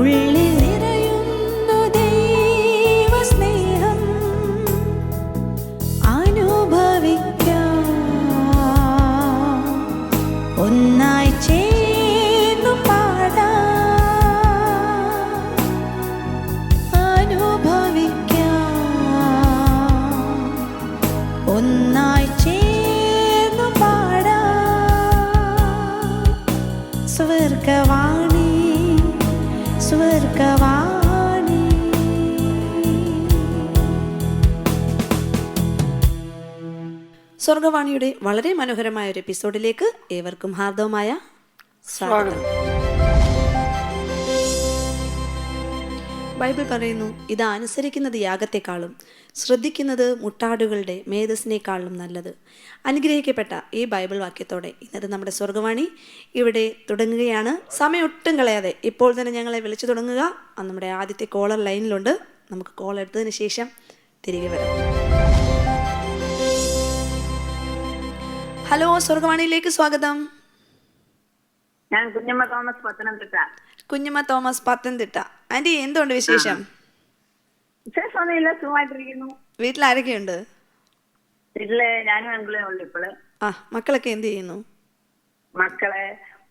ഉള്ളിൽ നിറയുന്നു ദൈവസ്നേഹം അനുഭവിക്കാം ഒന്നായി ചേർന്നു പാടാം അനുഭവിക്കാം ഒന്നായി ചേർന്നു പാടാം സ്വർഗവാണി സ്വർഗവാണി. സ്വർഗവാണിയുടെ വളരെ മനോഹരമായ ഒരു എപ്പിസോഡിലേക്ക് ഏവർക്കും ഹാർദവമായ സ്വാഗതം. ബൈബിൾ പറയുന്നു, ഇത് അനുസരിക്കുന്നത് യാഗത്തെക്കാളും ശ്രദ്ധിക്കുന്നത് മുട്ടാടുകളുടെ മേധസ്സിനേക്കാളും നല്ലത്. അനുഗ്രഹിക്കപ്പെട്ട ഈ ബൈബിൾ വാക്യത്തോടെ ഇന്നത്തെ നമ്മുടെ സ്വർഗവാണി ഇവിടെ തുടങ്ങുകയാണ്. സമയം ഒട്ടും കളയാതെ ഇപ്പോൾ തന്നെ ഞങ്ങളെ വിളിച്ചു തുടങ്ങുക. നമ്മുടെ ആദ്യത്തെ കോളർ ലൈനിലുണ്ട്. നമുക്ക് കോൾ എടുത്തതിന് ശേഷം തിരികെ വരാം. ഹലോ, സ്വർഗവാണിയിലേക്ക് സ്വാഗതം. ഞാൻ കുഞ്ഞമ്മ തോമസ് പത്തനംതിട്ട. കുഞ്ഞമ്മ തോമസ് പത്തനംതിട്ട. ആന്റി, എന്തുകൊണ്ട് വിശേഷം? വിശേഷമൊന്നുമില്ല, സുഖമായിട്ടിരിക്കുന്നു. വീട്ടിൽ ആരൊക്കെയുണ്ട്? വീട്ടില് ഞാനും അങ്കിളേ ഉള്ളു ഇപ്പോള്. മക്കളൊക്കെ എന്ത് ചെയ്യുന്നു? മക്കളെ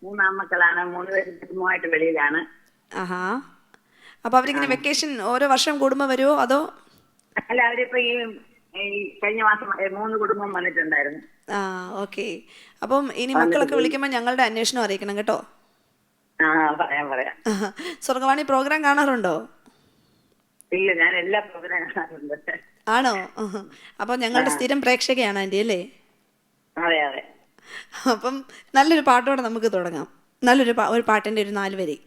3 ആൺമക്കളാണ്. 3 പേര് കുടുംബമായിട്ട് വെളിയിലാണ്. ആഹാ. അപ്പൊ അവരിങ്ങനെ വെക്കേഷൻ ഓരോ വർഷം കൂടുമ്പോ വരുമോ അതോ? അല്ല, അവരിപ്പോ ഈ കഴിഞ്ഞ മാസം 3 കുടുംബം വന്നിട്ടുണ്ടായിരുന്നു. ഓക്കെ. അപ്പം ഇനി മക്കളൊക്കെ വിളിക്കുമ്പോ ഞങ്ങളുടെ അന്വേഷണം അറിയിക്കണം കേട്ടോ. പറയാം. സ്വർഗവാണി പ്രോഗ്രാം കാണാറുണ്ടോ? ഇല്ല, ഞാൻ എല്ലാ പ്രോഗ്രാം കാണാറുണ്ട്. ആണോ? അപ്പൊ ഞങ്ങളുടെ സ്ഥിരം പ്രേക്ഷകയാണ് ആന്റി അല്ലേ? അതെ. അപ്പം നല്ലൊരു പാട്ടോടെ നമുക്ക് തുടങ്ങാം. ഒരു പാട്ടിന്റെ ഒരു 4 വരി.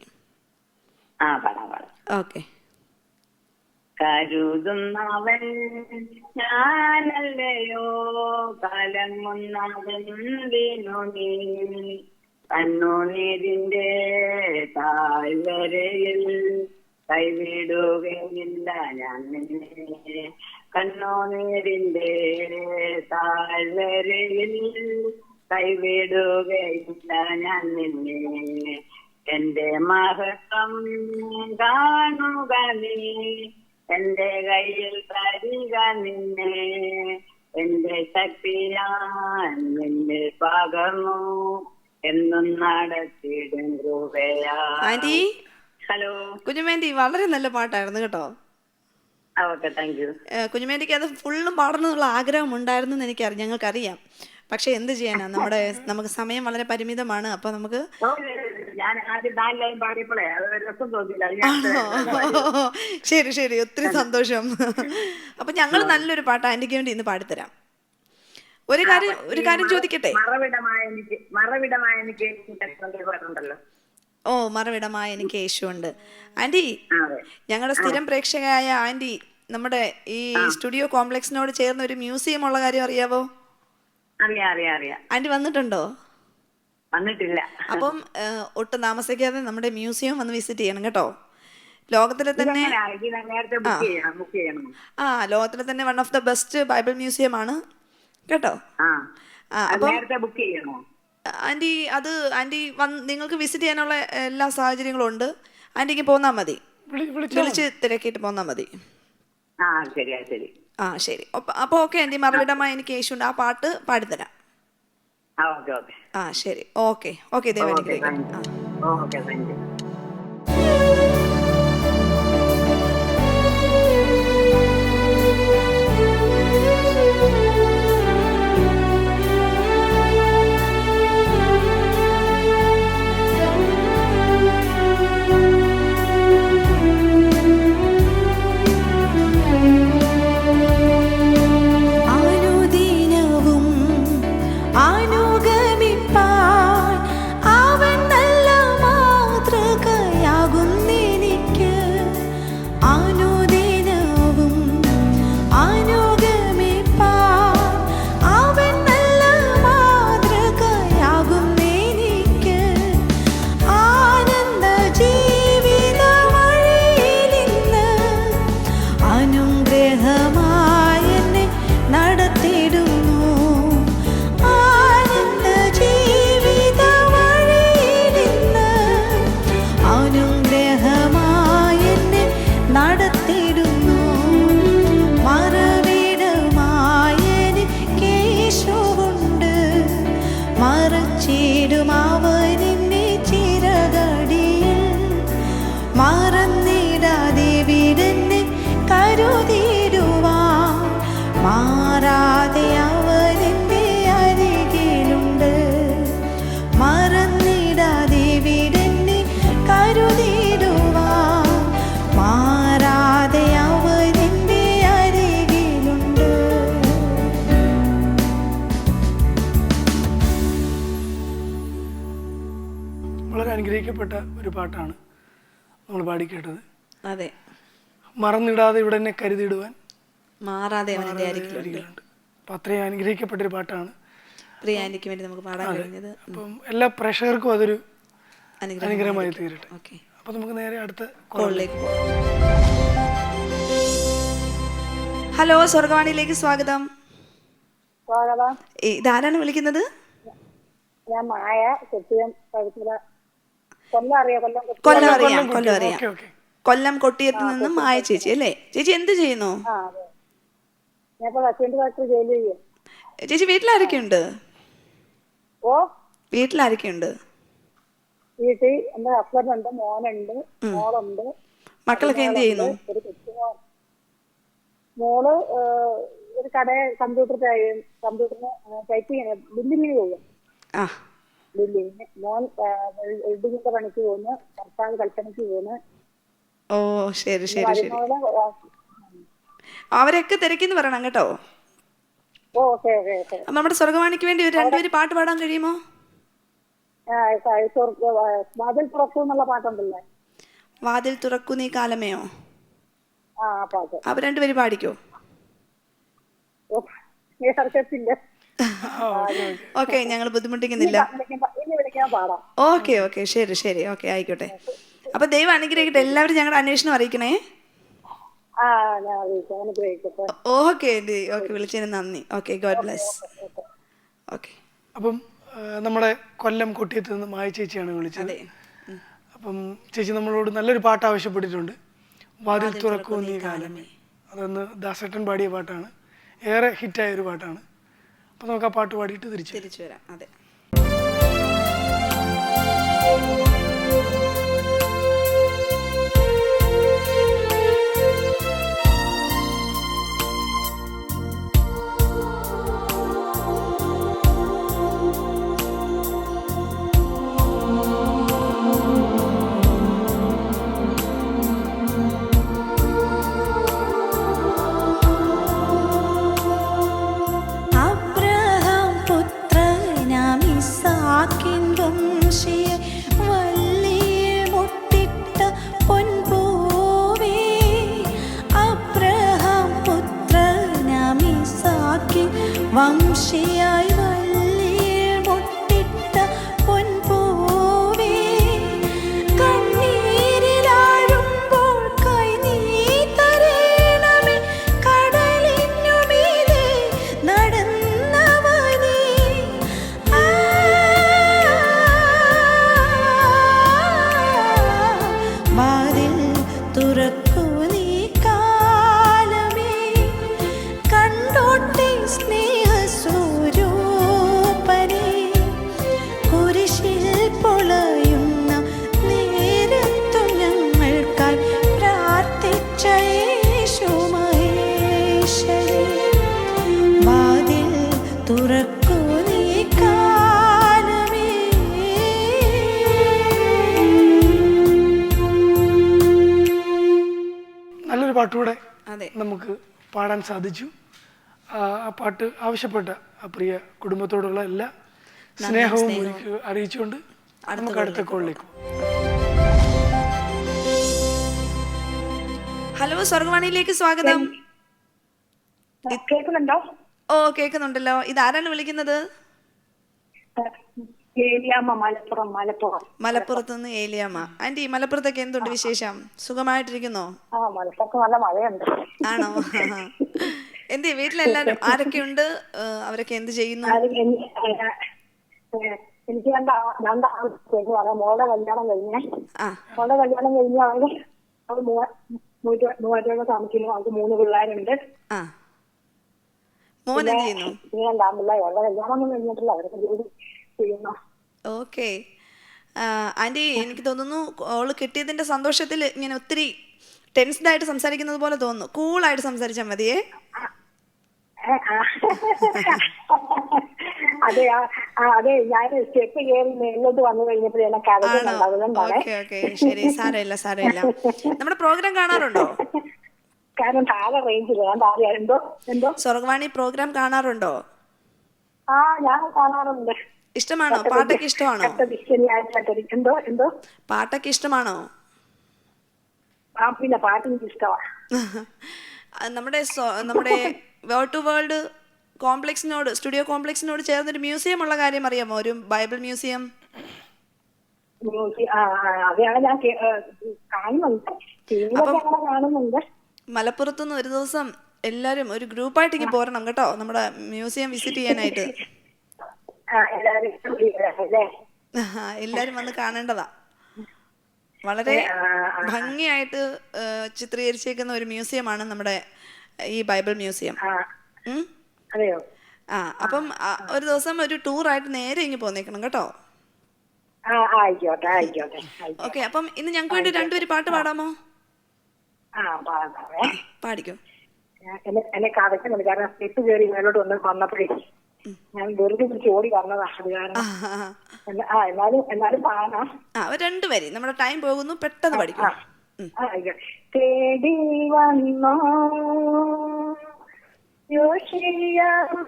പാടാം. ഓക്കെ. കരുതുന്നവൻ ഞാനല്ലയോ, കലങ്ങുന്നവന്തിനു നീ, കണ്ണുനീരിന്റെ താഴ്വരയിൽ കൈവിടുകയില്ല ഞാൻ നിന്നെ, കണ്ണുനീരിന്റെ താഴ്വരയിൽ കൈവിടുകയില്ല ഞാൻ നിന്നെ, എന്റെ മഹത്വം കാണുക നീ, എന്റെ കയ്യിൽ തരിക നിന്നെ, എന്റെ ശക്തി ഞാൻ നിന്നിൽ പകർന്നു എന്നും നടത്തിയിടും കൃപയാ. Anti, hello. കുഞ്ഞുമേന്റി, വളരെ നല്ല പാട്ടായിരുന്നു കേട്ടോ. Okay, thank you. കുഞ്ഞുമേന്റിക്ക് അത് ഫുള്ളും പാടണമെന്നുള്ള ആഗ്രഹം ഉണ്ടായിരുന്നു എന്ന് ഞങ്ങൾക്കറിയാം. പക്ഷെ എന്ത് ചെയ്യാനാ, നമുക്ക് സമയം വളരെ പരിമിതമാണ്. അപ്പൊ നമുക്ക് ഞാൻ ആദ്യം 4 ലൈൻ പാടിയപ്പോഴേ അത് രസം തോന്നിയില്ല. ശരി, ഒത്തിരി സന്തോഷം. അപ്പൊ ഞങ്ങൾ നല്ലൊരു പാട്ട് ആന്റിക്ക് വേണ്ടി ഇന്ന് പാടിത്തരാം. ഒരു കാര്യം ചോദിക്കട്ടെ? മറവിടമായ എനിക്ക് പാട്ടുണ്ടല്ലോ. മറവിടമായ എനിക്ക് യേശുണ്ട്. ആന്റി, ഞങ്ങളുടെ സ്ഥിരം പ്രേക്ഷകയായ ആന്റി, നമ്മുടെ ഈ സ്റ്റുഡിയോ കോംപ്ലക്സിനോട് ചേർന്ന ഒരു മ്യൂസിയം ഉള്ള കാര്യം അറിയാവോ? അറിയാം. ആന്റി വന്നിട്ടുണ്ടോ? വന്നിട്ടില്ല. അപ്പം ഒട്ടും താമസിക്കാതെ നമ്മുടെ മ്യൂസിയം വന്ന് വിസിറ്റ് ചെയ്യണം കേട്ടോ. ലോകത്തിലെ തന്നെ ലോകത്തിലെ തന്നെ one of the best Bible museum ആണ് കേട്ടോ. അപ്പം ആന്റി നിങ്ങൾക്ക് വിസിറ്റ് ചെയ്യാനുള്ള എല്ലാ സാഹചര്യങ്ങളും ഉണ്ട്. ആന്റിക്ക് പോന്നാ മതി, വിളിച്ച് തിരക്കിയിട്ട് പോന്നാ മതി. ശരി. അപ്പൊ ഓക്കെ ആന്റി, മറുവിടമായി എനിക്ക് യേശുണ്ട് ആ പാട്ട് പാടിത്തരാം. ശരി. ഓക്കെ. ദേവനിഗ്രഹിക്കട്ടെ. അനുഗമിപ്പാൻ അവൻ നല്ല മാതൃ കരുതിടുവാൻ മാറാതെ അവനെൻ്റെ അരികിലുണ്ട്. മറന്നിടാതെ വിടെന്നെ കരുതിടുവാൻ മാറാതെ അവനെൻ്റെ അരികിലുണ്ട്. വളരെ അനുഗ്രഹിക്കപ്പെട്ട ഒരു പാട്ടാണ് നമ്മൾ പാടിക്കേട്ടത്. അതെ, മറന്നിടാതെ ഇവിടെ എന്നെ കരുതിയിടുവാൻ മാറാതെ അവൻ്റെ അരികിലുണ്ട്. അരികിലുണ്ട്. അപ്പം അത്രയും അനുഗ്രഹിക്കപ്പെട്ടൊരു പാട്ടാണ് പ്രിയ ആൻറ്റിക്ക് വേണ്ടി നമുക്ക് പാടാൻ കഴിഞ്ഞത്. അപ്പം എല്ലാ പ്രേക്ഷകർക്കും അതൊരു അനുഗ്രഹം. അനുഗ്രഹമായി തീരട്ടെ. ഓക്കെ, അപ്പം നമുക്ക് നേരെ അടുത്ത കോളിലേക്ക് പോകാം. ഹലോ, സ്വർഗവാണിയിലേക്ക് സ്വാഗതം. സ്വാഗതം. ഇതാരാണ് വിളിക്കുന്നത്? ഞാൻ മായ കൊട്ടിയം കഴുത്തില. കൊല്ലം അറിയാം? കൊല്ലം അറിയാം. Okay okay. കൊല്ലം കൊട്ടിയത്ത് നിന്നും മായ ചേച്ചി അല്ലേ? ചേച്ചി എന്ത് ചെയ്യുന്നു? ആ അതെ. ഞാൻ ഇപ്പോൾ അസിസ്റ്റന്റ് ഡയറക്ടർ ജോലി ചെയ്യും. ചേച്ചി വീട്ടിലാരൊക്കെയുണ്ട്? ഓ, വീട്ടിലാരൊക്കെയുണ്ട്? വീട്ടിൽ എന്റെ ഹസ്ബൻഡുണ്ട്, മോനുണ്ട്, മോളുണ്ട്. മക്കളൊക്കെ എന്ത് ചെയ്യുന്നു? ഒരു കൊച്ചുമോൻ. മോള് ഒരു കമ്പ്യൂട്ടറിന് ടൈപ്പിങ് ബില്ലിങ്ങിന് പോകും. ആ, ബില്ലിങ്ങിന്. മോൻ വെൽഡിങ്ങിന്റെ പണിക്ക് പോകുന്നു. ഭർത്താവ് കൽപ്പനയ്ക്ക് പോകുന്നു. ഓ ശരി ശരി ശരി. അവരൊക്കെ തിരക്കിന്ന് പറയണം കേട്ടോ. ഓ ഓക്കെ ഓക്കെ ഓക്കെ. അപ്പൊ നമ്മുടെ സ്വർഗവാണിക്ക് വേണ്ടി ഒരു രണ്ടുപേര് പാട്ട് പാടാൻ കഴിയുമോ? വാതിൽ തുറക്കൂ എന്നുള്ള പാട്ടുണ്ടല്ലേ? വാതിൽ തുറക്കൂ നീ കാലമേയോ? ആ പാട്ട്. അവർ രണ്ടുപേര് പാടിക്കോ? ഓ, നീ സർക്കസില്ല. ഓക്കെ, ഞങ്ങൾ ബുദ്ധിമുട്ടിക്കുന്നില്ല. ഇനി വിളിക്കാൻ പാടാം. ഓക്കെ ഓക്കെ, ശരി ശരി, ഓക്കെ ആയിക്കോട്ടെ. അപ്പൊ ദൈവം അനുഗ്രഹിക്കട്ടെ. എല്ലാവരും ഞങ്ങളുടെ അന്വേഷണം അറിയിക്കണേ. ആ ഞാൻ അറിയിക്കാം. അനുഗ്രഹിക്കട്ടെ. ഓക്കെ ആൻറ്റി, ഓക്കെ, വിളിച്ചതിന് നന്ദി. Okay, God bless. ഓക്കെ. അപ്പം നമ്മുടെ കൊല്ലം കൊട്ടിയത്ത് നിന്ന് മായ ചേച്ചിയാണ് വിളിച്ചത്. അപ്പം ചേച്ചി നമ്മളോട് നല്ലൊരു പാട്ട് ആവശ്യപ്പെട്ടിട്ടുണ്ട്. വാതിൽ തുറക്കൂ നീ കാലമേ. അതൊന്ന് ദാസേട്ടൻ പാടിയ പാട്ടാണ്. ഏറെ ഹിറ്റായ ഒരു പാട്ടാണ്. അപ്പം നമുക്ക് ആ പാട്ട് പാടിയിട്ട് തിരിച്ചു വരാം. അതെ. അബ്രഹാം പുത്രനാം ഇസ്ഹാക്കിൻ വംശീയ വള്ളിയിൽ മുട്ടിട്ട പൊൻപൂവേ. അബ്രഹാം പുത്രനാം ഇസ്ഹാക്കിൻ വംശീയായി വള്ളിയിൽ മുട്ടിട്ട പൊൻപൂവേ. കണ്ണീരിലാഴുമ്പോൾ കൈ നീ തരേണമേ. കടലിനുമീതെ നടന്നവനേ. വാതിൽ തുറക്കൂ നീ കാലമേ. കണ്ടോട്ടെ സ്നേഹസ്വരൂപനേ. കുരിശിൽ പൊളയുന്ന നേരത്തു ഞങ്ങൾക്കായി പ്രാർത്ഥിച്ച യേശു മഹേശനേ. വാതിൽ തുറക്കൂ നീ കാലമേ. നല്ലൊരു പാട്ടുകൂടെ അതെ, നമുക്ക് പാടാൻ സാധിച്ചു. ആ പാട്ട് ആവശ്യപ്പെട്ട ആ പ്രിയ കുടുംബത്തോടുള്ള എല്ലാ സ്നേഹവും അറിയിച്ചുകൊണ്ട് നമുക്ക് അടുത്ത കോളിലേക്ക് പോകാം. ഹലോ, സ്വർഗവാണിയിലേക്ക് സ്വാഗതം. കേൾക്കുന്നുണ്ടോ? ഓ, കേൾക്കുന്നുണ്ടല്ലോ. ഇതാരാണ് വിളിക്കുന്നത്? ഏലിയാമ്മ, മലപ്പുറം. മലപ്പുറത്ത് നിന്ന് ഏലിയാമ്മ. ആന്റി, മലപ്പുറത്തൊക്കെ എന്തുണ്ട് വിശേഷം? സുഖമായിട്ടിരിക്കുന്നോ? ആ, മലപ്പുറത്ത് നല്ല മഴയുണ്ട്. ആണോ? എന്തി വീട്ടിലെല്ലാരും ആരൊക്കെയുണ്ട്? അവരൊക്കെ എന്ത് ചെയ്യുന്നു? എനിക്ക് രണ്ടാണ്. മോളുടെ കല്യാണം കഴിഞ്ഞേ. മോളുടെ കല്യാണം കഴിഞ്ഞ അവള് മൂവാറ്റ താമസിക്കുന്നു. അവർക്ക് 3 പിള്ളേരുണ്ട്. മോൻ എന്ത് ചെയ്യുന്നു? ഇനി 2 പിള്ളേർ. അവരുടെ കല്യാണം ഒന്നും കഴിഞ്ഞിട്ടില്ല. അവരൊക്കെ ജോലി ചെയ്യുന്നു. ഓക്കെ ആന്റി, എനിക്ക് തോന്നുന്നു ഓള് കിട്ടിയതിന്റെ സന്തോഷത്തിൽ ഇങ്ങനെ ഒത്തിരി ടെൻസ്ഡ് ആയിട്ട് സംസാരിക്കുന്നത് പോലെ തോന്നുന്നു. കൂളായിട്ട് സംസാരിച്ചാൽ മതിയേ. അതെ അതെ, ഞാൻ സ്റ്റെപ്പ് കയറി മേലോട്ട് വന്നു കഴിഞ്ഞപ്പോൾ എനിക്ക് ഓക്കെ ഓക്കെ, ശരി, സാരമില്ല സാരമില്ല. നമ്മുടെ പ്രോഗ്രാം കാണാറുണ്ടോ? കാരണം താഴെ റേഞ്ചില്ല. ഞാൻ താഴെ എന്തോ സ്വർഗവാണി പ്രോഗ്രാം കാണാറുണ്ടോ? ഞാൻ കാണാറുണ്ട്. ഇഷ്ടമാണോ? പാട്ടൊക്കെ ഇഷ്ടമാണോ? എന്തോ പാട്ടൊക്കെ ഇഷ്ടമാണോ? പിന്നെ പാട്ട് എനിക്ക് ഇഷ്ടമാണ്. നമ്മുടെ വേൾഡ് ടു വേൾഡ് കോംപ്ലക്സിനോട്, സ്റ്റുഡിയോ കോംപ്ലക്സിനോട് ചേർന്നൊരു മ്യൂസിയം ഉള്ള കാര്യം അറിയാമോ? ഒരു ബൈബിൾ മ്യൂസിയം. അതെയാണ് ഞാൻ കാണുന്നുണ്ട്. മലപ്പുറത്തുനിന്ന് ഒരു ദിവസം എല്ലാരും ഒരു ഗ്രൂപ്പായിട്ട് ഇങ്ങനെ പോരണം കേട്ടോ, നമ്മുടെ മ്യൂസിയം വിസിറ്റ് ചെയ്യാനായിട്ട്. എല്ലാരും വന്ന് കാണേണ്ടതാ. വളരെ ഭംഗിയായിട്ട് ചിത്രീകരിച്ചേക്കുന്ന ഒരു മ്യൂസിയമാണ് നമ്മുടെ ഈ ബൈബിൾ മ്യൂസിയം. അപ്പം ഒരു ദിവസം ഒരു ടൂറായിട്ട് നേരെ ഇങ്ങ് പോന്നേക്കണം കേട്ടോ. ഓക്കെ, അപ്പം ഇന്ന് ഞങ്ങൾക്ക് വേണ്ടി രണ്ടുപേര് പാട്ട് പാടാമോ? പാടിക്കോ. എന്നെ കഥക്കുന്നുണ്ട്, കാരണം സ്റ്റെപ്പ് കയറി മേലോട്ട് വന്നപ്പോഴേ ഞാൻ വെറുതെ പിടിച്ച് ഓടി വന്നതാ. അത് കാരണം എന്നാലും പാടാം. രണ്ടുപേര്, നമ്മുടെ ടൈം പോകുന്നു, പെട്ടെന്ന് പഠിക്കും. തേടി വന്നോ യോശിയെയും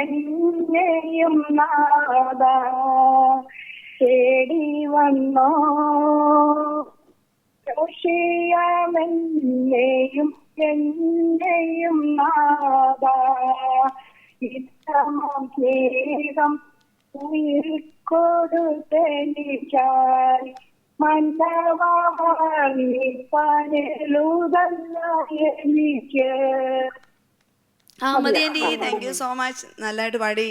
എന്നെയും നാദ, തേടി വന്നോ യോശിയെയും എന്നെയും നാദ, ഇത്തമം സ്നേഹം ഉയിർ കൊടുത്തെനിക്കായി എനിക്ക്. മതി aunty, thank you so much. നല്ലതായിട്ട് പാടി.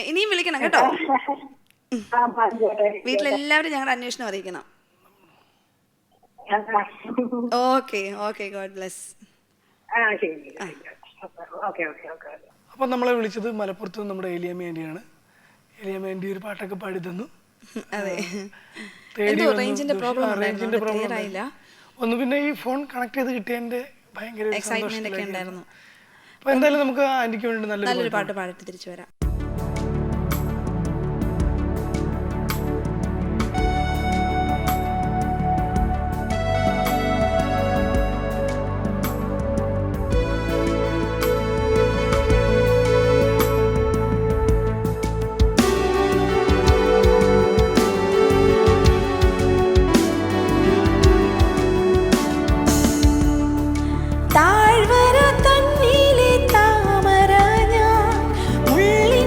ഇനിയും വിളിക്കണം കേട്ടോ. വീട്ടിലെല്ലാവരും ഞങ്ങളുടെ അന്വേഷണം അറിയിക്കണം. Okay okay, God bless. അപ്പം നമ്മളെ വിളിച്ചത് മലപ്പുറത്ത് നമ്മുടെ ഏലിയാമ്മ ആൻറ്റിയാണ്. ഏലിയാമ്മ ആൻറ്റി ഒരു പാട്ടൊക്കെ പാടി തന്നു. അതെ, റേഞ്ചിന്റെ പ്രോബ്ലം ഒന്ന്, പിന്നെ ഈ ഫോൺ കണക്ട് ചെയ്ത് കിട്ടിയതിന്റെ ഭയങ്കര എക്സൈറ്റ്മെന്റ് ഒക്കെ ഉണ്ടായിരുന്നു. അപ്പൊ എന്തായാലും നമുക്ക് ആന്റിക്ക് വേണ്ടി നല്ലൊരു പാട്ട് പാടിട്ട് തിരിച്ചു വരാം. താഴ്വര തന്നിലെ താമര ഞാൻ, ഉള്ളിൽ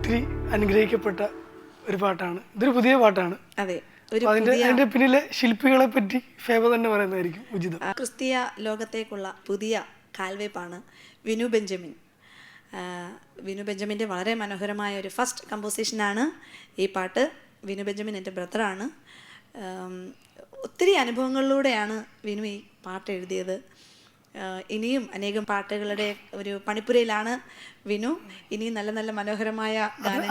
ഒത്തിരി അനുഗ്രഹിക്കപ്പെട്ട ഒരു പാട്ടാണ്. ഇതൊരു പുതിയ പാട്ടാണ്. അതെ, അതിന്റെ പിന്നിലെ ശില്പികളെ പറ്റി ഫേബ തന്നെ പറയുന്നതായിരിക്കും ഉചിതം. ക്രിസ്തീയ ലോകത്തേക്കുള്ള പുതിയ കാൽവെപ്പാണ് വിനു ബെഞ്ചമിൻ. വിനു ബെഞ്ചമിൻ്റെ വളരെ മനോഹരമായ ഒരു ഫസ്റ്റ് കമ്പോസിഷനാണ് ഈ പാട്ട്. വിനു ബെഞ്ചമിൻ എൻ്റെ ബ്രദറാണ്. ഒത്തിരി അനുഭവങ്ങളിലൂടെയാണ് വിനു ഈ പാട്ട് എഴുതിയത്. ഇനിയും അനേകം പാട്ടുകളുടെ ഒരു പണിപ്പുരയിലാണ് വിനു. ഇനിയും നല്ല നല്ല മനോഹരമായ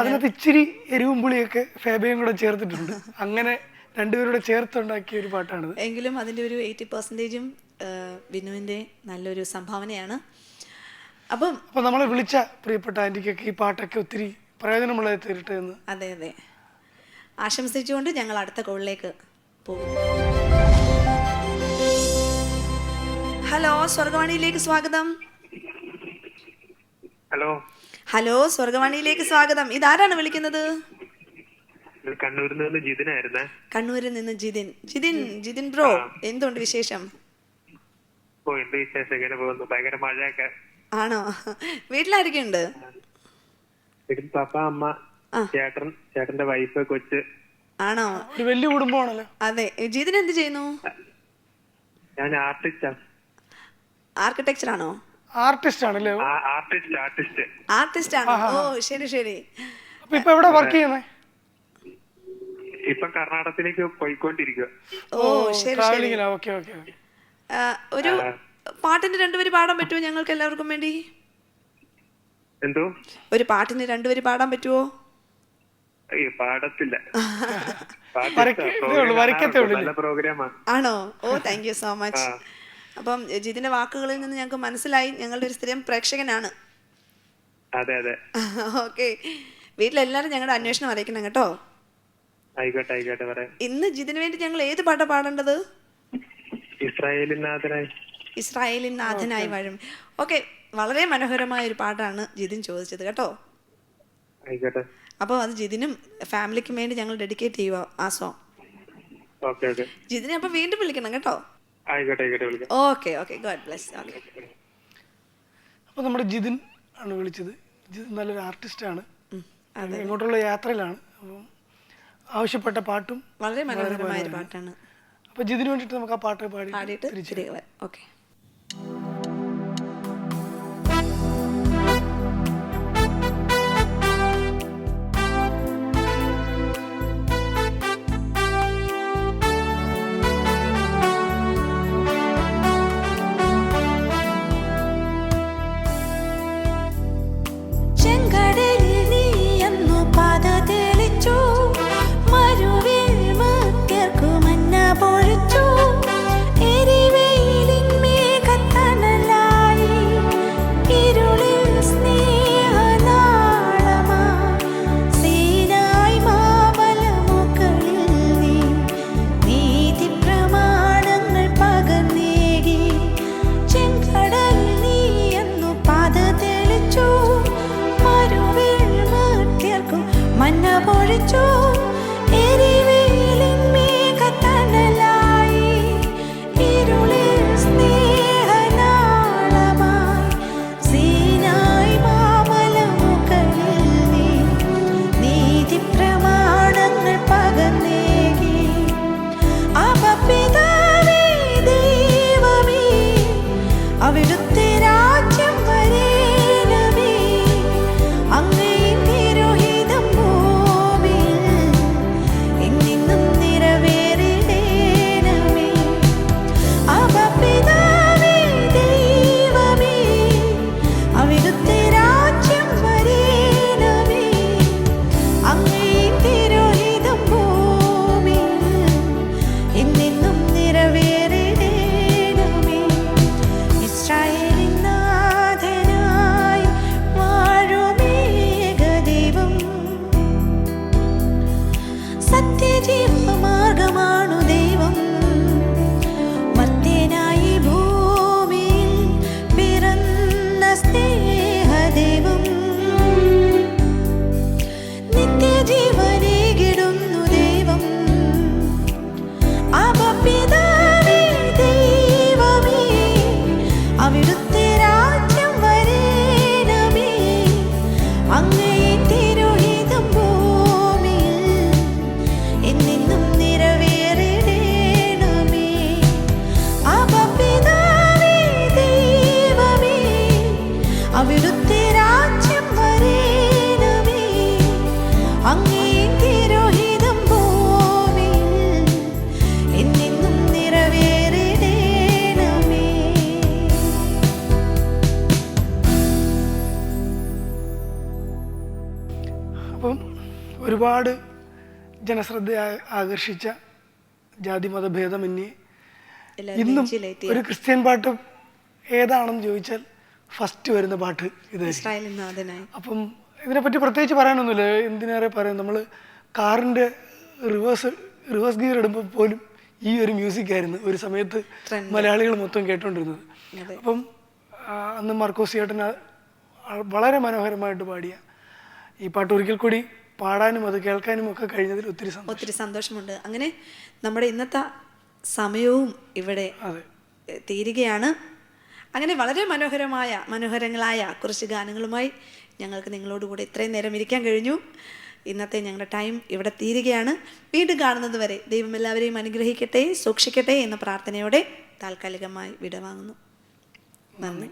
അതിനകത്ത് ഇച്ചിരി എരിവും പുളിയൊക്കെ ഫേബയും കൂടെ ചേർത്തിട്ടുണ്ട്. അങ്ങനെ രണ്ടുപേരുടെ ചേർത്തുണ്ടാക്കിയ ഒരു പാട്ടാണിത്. എങ്കിലും അതിൻ്റെ ഒരു 80% വിനുവിൻ്റെ നല്ലൊരു സംഭാവനയാണ്. അപ്പം നമ്മളെ വിളിച്ച പ്രിയപ്പെട്ട ആൻറ്റിക്കൊക്കെ ഈ പാട്ടൊക്കെ ഒത്തിരി പ്രയോജനമുള്ളത് തീരട്ടെ എന്ന്. അതെ അതെ, ആശംസിച്ചുകൊണ്ട് ഞങ്ങൾ അടുത്ത കോളിലേക്ക് പോകും. ഹലോ, സ്വർഗവാണിയിലേക്ക് സ്വാഗതം. ഹലോ, സ്വർഗവാണിയിലേക്ക് സ്വാഗതം. ഇതാരാണ് വിളിക്കുന്നത്? കണ്ണൂരിൽ നിന്ന് ജിതിനായിരുന്നേ. കണ്ണൂരിൽ നിന്ന് ജിതിൻ ബ്രോ, എന്തുണ്ട് വിശേഷം? എന്ത് വിശേഷം, ഇങ്ങനെ പോകുന്നു. ഭയങ്കര മഴയൊക്കെ ആണോ? വീട്ടിലാരൊക്കെ ഉണ്ട്? വീട്ടിൽ പപ്പ, അമ്മ, ചേട്ടന്റെ വൈഫ്, കൊച്ച്. ആണോ? ഒരു വലിയ കുടുംബമാണല്ലോ. അതെ. ജിതിൻ എന്ത് ചെയ്യുന്നു? ഞാൻ ആർട്ടിസ്റ്റാണ്. ആർക്കിടെക്ചർ ആണോ? ആർട്ടിസ്റ്റ് ആണല്ലേ? ആർട്ടിസ്റ്റ് ആണോ? ഓ ശരി ശരി. ഇപ്പൊ എവിടെ വർക്ക് ചെയ്യുന്നേ? ഇപ്പൊ കർണാടകത്തിലേക്ക് പോയിക്കൊണ്ടിരിക്കുക. ഓ ശരി ശരി. ഒരു പാട്ടിന് 2 വരി പാടാൻ പറ്റുമോ ഞങ്ങൾക്ക് എല്ലാവർക്കും വേണ്ടി? എന്തോ? ഒരു പാട്ടിന് 2 വരി പാടാൻ പറ്റുമോ? പാടത്തില്ല. ആണോ? ഓ താങ്ക് യു സോ മച്ച്. അപ്പം ജിതിന്റെ വാക്കുകളിൽ നിന്ന് ഞങ്ങൾക്ക് മനസ്സിലായി ഞങ്ങളുടെ ഒരു സ്ഥിരം പ്രേക്ഷകനാണ്. അതെ അതെ. ഓക്കെ, വീട്ടിലെല്ലാരും ഞങ്ങളുടെ അന്വേഷണം അറിയിക്കണം കേട്ടോ. ആയിക്കോട്ടെ ആയിക്കോട്ടെ പറയാം. ഇന്ന് ജിതിന് വേണ്ടി ഞങ്ങൾ ഏത് പാട്ടാ പാടേണ്ടത്? ഇസ്രായേലിൻ നാഥനായി വാഴും. ഓക്കെ, വളരെ മനോഹരമായ ഒരു പാട്ടാണ് ജിതിൻ ചോദിച്ചത് കേട്ടോ. ആയിക്കോട്ടെ. അപ്പോൾ അത് ജിതിനും ഫാമിലിക്കും വേണ്ടി ഞങ്ങൾ ഡെഡിക്കേറ്റ് ചെയ്യുക ആ സോങ്. ജിതിനെ അപ്പൊ വീണ്ടും വിളിക്കണം കേട്ടോ. Okay okay, God bless. Okay, അപ്പോൾ നമ്മുടെ ജിതിൻ ആണ് വിളിച്ചത്. ജിതിൻ നല്ലൊരു ആർട്ടിസ്റ്റാണ്. ഇങ്ങോട്ടുള്ള യാത്രയിലാണ്. അപ്പം ആവശ്യപ്പെട്ട പാട്ടും വളരെ മനോഹരമായ ഒരു പാട്ടാണ്. അപ്പോൾ ജിതിന് വേണ്ടിയിട്ട് നമുക്ക് ആ പാട്ട് പാടിയിട്ട് തിരിച്ചു വരാം. ഓക്കെ. Israel ഒരുപാട് ജനശ്രദ്ധ ആകർഷിച്ച ജാതി മതഭേദമന്യേ എല്ലാവരും ഇന്നും നെഞ്ചിലേറ്റിയ ഒരു ക്രിസ്ത്യൻ പാട്ട് ഏതാണെന്ന് ചോദിച്ചാൽ ഫസ്റ്റ് വരുന്ന പാട്ട് ഇതായിരിക്കും. ഇസ്രായേലിൻ നാഥനായി. അപ്പം ഇതിനെപ്പറ്റി പ്രത്യേകിച്ച് പറയാനൊന്നുമില്ല. എന്തിനേറെ പറയാം, നമ്മൾ കാറിൻ്റെ റിവേഴ്സ് ഗിയർ ഇടുമ്പോൾ പോലും ഈ ഒരു മ്യൂസിക് ആയിരുന്നു ഒരു സമയത്ത് മലയാളികൾ മൊത്തം കേട്ടോണ്ടിരുന്നത്. അപ്പം അന്ന് മാർക്കോസ് ചേട്ടൻ വളരെ മനോഹരമായിട്ട് പാടിയ ഈ പാട്ട് ഒരിക്കൽ കൂടി പാടാനും അത് കേൾക്കാനും ഒക്കെ കഴിഞ്ഞതിൽ ഒത്തിരി സന്തോഷമുണ്ട്. അങ്ങനെ നമ്മുടെ ഇന്നത്തെ സമയവും ഇവിടെ തീരുകയാണ്. അങ്ങനെ വളരെ മനോഹരങ്ങളായ കുറച്ച് ഗാനങ്ങളുമായി ഞങ്ങൾക്ക് നിങ്ങളോടുകൂടെ ഇത്രയും നേരം ഇരിക്കാൻ കഴിഞ്ഞു. ഇന്നത്തെ ഞങ്ങളുടെ ടൈം ഇവിടെ തീരുകയാണ്. വീണ്ടും കാണുന്നത് വരെ ദൈവം എല്ലാവരെയും അനുഗ്രഹിക്കട്ടെ, സൂക്ഷിക്കട്ടെ എന്ന പ്രാർത്ഥനയോടെ താൽക്കാലികമായി വിടവാങ്ങുന്നു. നന്ദി.